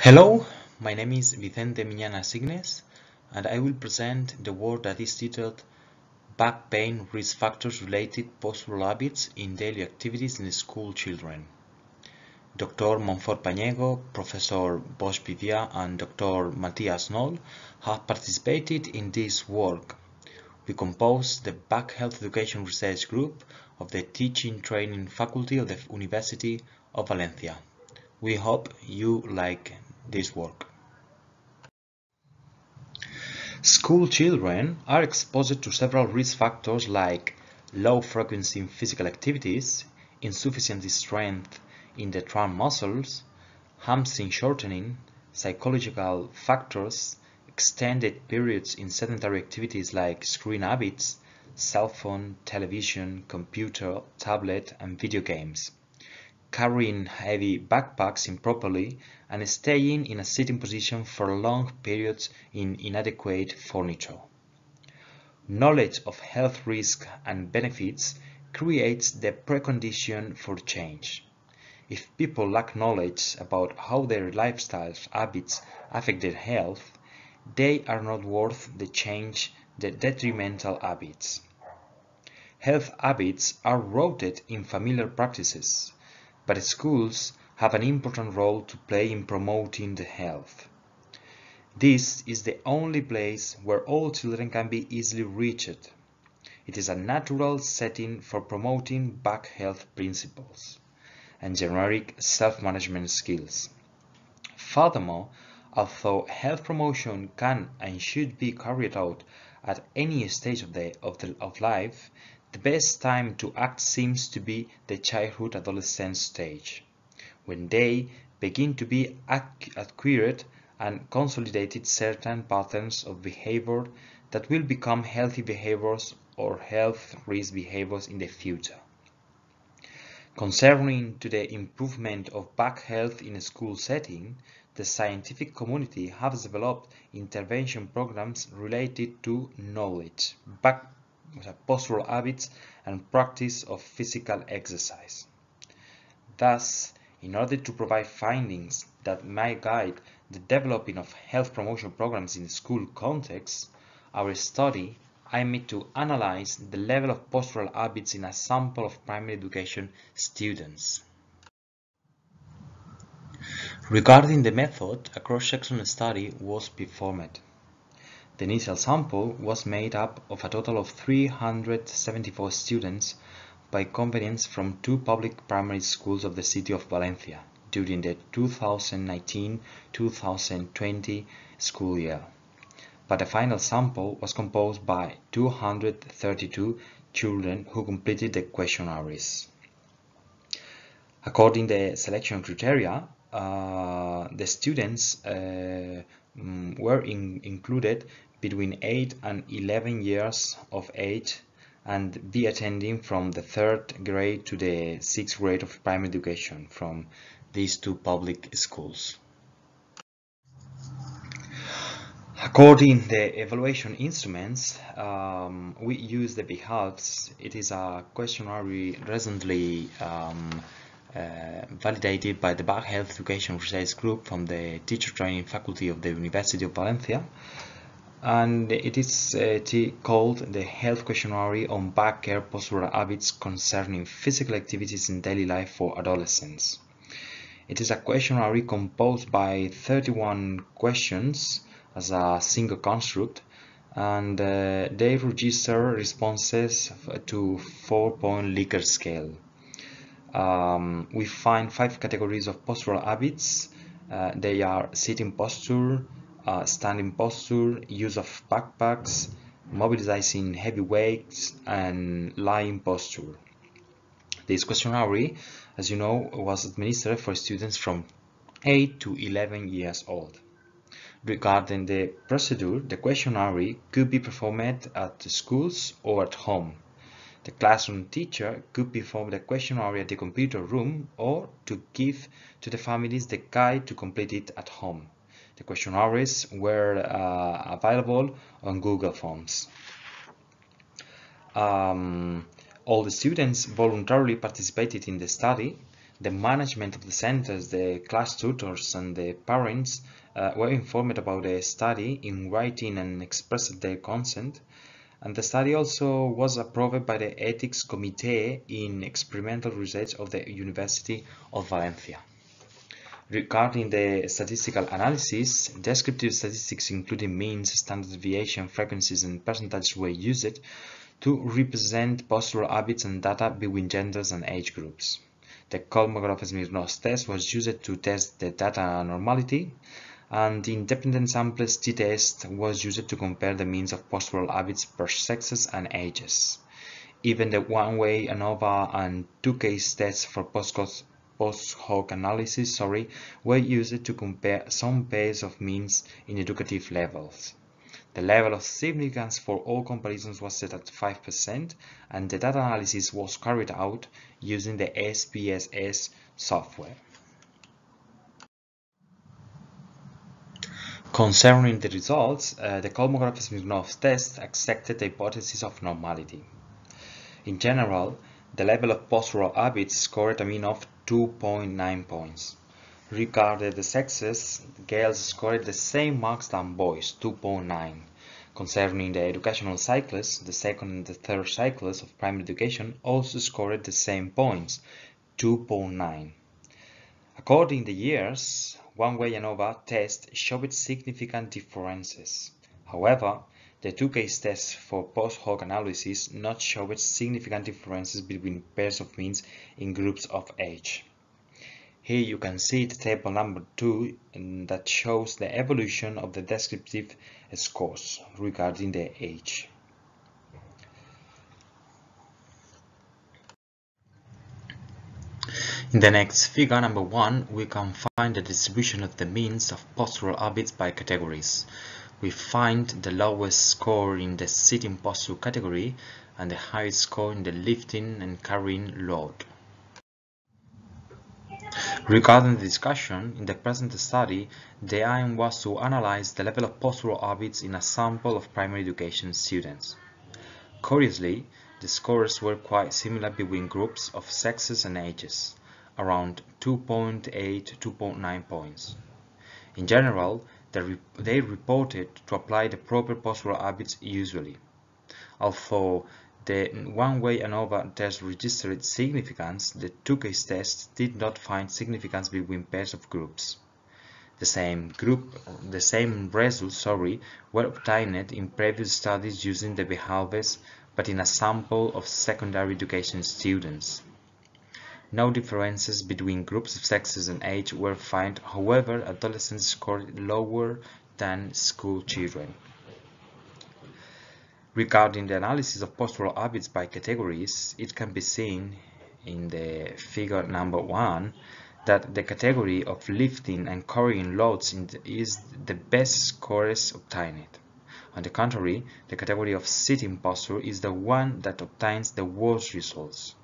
Hello, my name is Miñana-Signes, and I will present the work that is titled Back Pain Risk Factors Related Postural Habits in Daily Activities in School Children. Dr. Monfort Pañego, Professor Bosch Vidia, and Dr. Matthias Noll have participated in this work. We compose the Back Health Education Research Group of the Teaching Training Faculty of the University of Valencia. We hope you like this work. School children are exposed to several risk factors like low frequency in physical activities, insufficient strength in the trunk muscles, hamstring shortening, psychological factors, extended periods in sedentary activities like screen habits, cell phone, television, computer, tablet, and video games, carrying heavy backpacks improperly, and staying in a sitting position for long periods in inadequate furniture. Knowledge of health risks and benefits creates the precondition for change. If people lack knowledge about how their lifestyle habits affect their health, they are not worth the change the detrimental habits. Health habits are rooted in familiar practices, but schools have an important role to play in promoting the health. This is the only place where all children can be easily reached. It is a natural setting for promoting back health principles and generic self-management skills. Furthermore, although health promotion can and should be carried out at any stage of life, the best time to act seems to be the childhood-adolescent stage, when they begin to be acquired and consolidated certain patterns of behavior that will become healthy behaviors or health risk behaviors in the future. Concerning to the improvement of back health in a school setting, the scientific community has developed intervention programs related to knowledge, postural habits, and practice of physical exercise. Thus, in order to provide findings that might guide the developing of health promotion programs in the school context, our study aimed to analyze the level of postural habits in a sample of primary education students. Regarding the method, a cross-sectional study was performed. The initial sample was made up of a total of 374 students by convenience from two public primary schools of the city of Valencia during the 2019-2020 school year. But the final sample was composed by 232 children who completed the questionnaires. According to the selection criteria, the students were included between 8 and 11 years of age and be attending from the 3rd grade to the 6th grade of primary education from these two public schools. According to the evaluation instruments, we use the BEHALVES. It is a questionnaire recently validated by the Back Health Education Research Group from the Teacher Training Faculty of the University of Valencia, and it is called the Health Questionnaire on Back Care Postural Habits Concerning Physical Activities in Daily Life for Adolescents. It is a questionnaire composed by 31 questions as a single construct, and they register responses to 4-point Likert scale. We find 5 categories of postural habits. They are sitting posture, standing posture, use of backpacks, mobilizing heavy weights, and lying posture. This questionnaire, as you know, was administered for students from 8 to 11 years old. Regarding the procedure, the questionnaire could be performed at the schools or at home. The classroom teacher could perform the questionnaire at the computer room or to give to the families the guide to complete it at home. The questionnaires were available on Google Forms. All the students voluntarily participated in the study. The management of the centers, the class tutors, and the parents were informed about the study in writing and expressed their consent. And the study also was approved by the Ethics Committee in Experimental Research of the University of Valencia. Regarding the statistical analysis, descriptive statistics including means, standard deviation, frequencies, and percentages were used to represent postural habits and data between genders and age groups. The Kolmogorov-Smirnov test was used to test the data normality, and the independent samples t-test was used to compare the means of postural habits per sexes and ages. Even the one-way ANOVA and two-case tests for post-hoc analysis were used to compare some pairs of means in educative levels. The level of significance for all comparisons was set at 5%, and the data analysis was carried out using the SPSS software. Concerning the results, the Kolmogorov-Smirnov test accepted the hypothesis of normality. In general, the level of postural habits scored a mean of 2.9 points. Regarding the sexes, girls scored the same marks than boys, 2.9. Concerning the educational cycles, the second and the third cycles of primary education also scored the same points, 2.9. According to the years, one-way ANOVA test showed significant differences. However, the two-case test for post-hoc analysis not showed significant differences between pairs of means in groups of age. Here you can see the table number 2 that shows the evolution of the descriptive scores regarding the age. In the next figure, number 1, we can find the distribution of the means of postural habits by categories. We find the lowest score in the sitting posture category and the highest score in the lifting and carrying load. Regarding the discussion, in the present study, the aim was to analyze the level of postural habits in a sample of primary education students. Curiously, the scores were quite similar between groups of sexes and ages, around 2.8–2.9 points. In general, they reported to apply the proper postural habits usually. Although the one-way ANOVA test registered significance, the two-case test did not find significance between pairs of groups. The same results were obtained in previous studies using the BEHALVES, but in a sample of secondary education students. No differences between groups of sexes and age were found, however, adolescents scored lower than school children. Regarding the analysis of postural habits by categories, it can be seen in the figure number 1 that the category of lifting and carrying loads is the best scores obtained. On the contrary, the category of sitting posture is the one that obtains the worst results.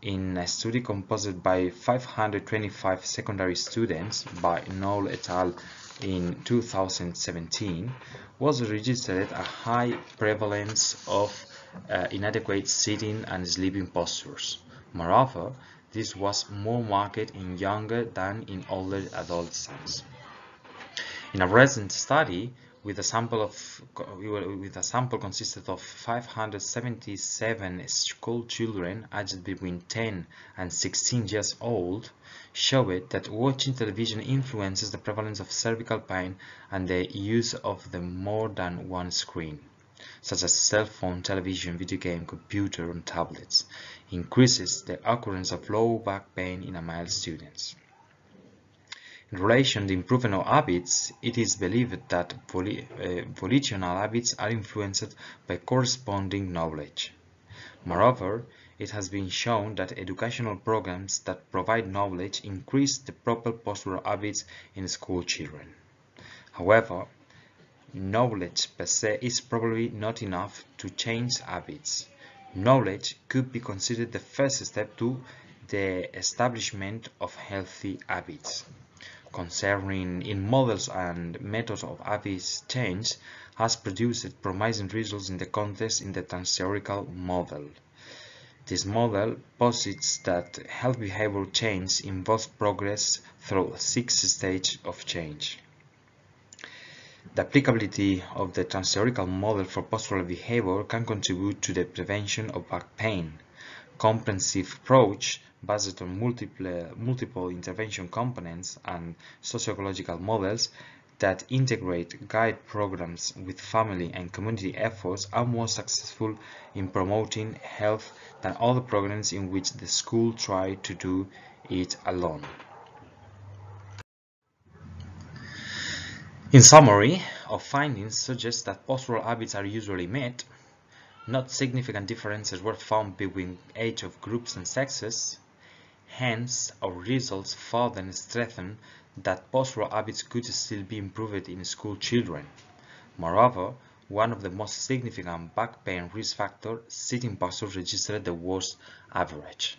In a study composed by 525 secondary students by Knoll et al. In 2017, was registered a high prevalence of inadequate sitting and sleeping postures. Moreover, this was more marked in younger than in older adolescents. In a recent study, with a sample consisted of 577 school children aged between 10 and 16 years old, showed that watching television influences the prevalence of cervical pain and the use of the more than one screen, such as cell phone, television, video game, computer, and tablets, increases the occurrence of low back pain in male students. In relation to the improvement of habits, it is believed that volitional habits are influenced by corresponding knowledge. Moreover, it has been shown that educational programs that provide knowledge increase the proper postural habits in school children. However, knowledge per se is probably not enough to change habits. Knowledge could be considered the first step to the establishment of healthy habits. Concerning in models and methods of habits change has produced promising results in the context in the transtheorical model. This model posits that health behavior change involves progress through 6 stages of change. The applicability of the transtheorical model for postural behavior can contribute to the prevention of back pain. Comprehensive approach based on multiple intervention components and sociological models that integrate guide programs with family and community efforts are more successful in promoting health than other programs in which the school try to do it alone. In summary, our findings suggest that postural habits are usually met. Not significant differences were found between age of groups and sexes. Hence, our results further strengthen that postural habits could still be improved in school children. Moreover, one of the most significant back pain risk factors, sitting posture, registered the worst average.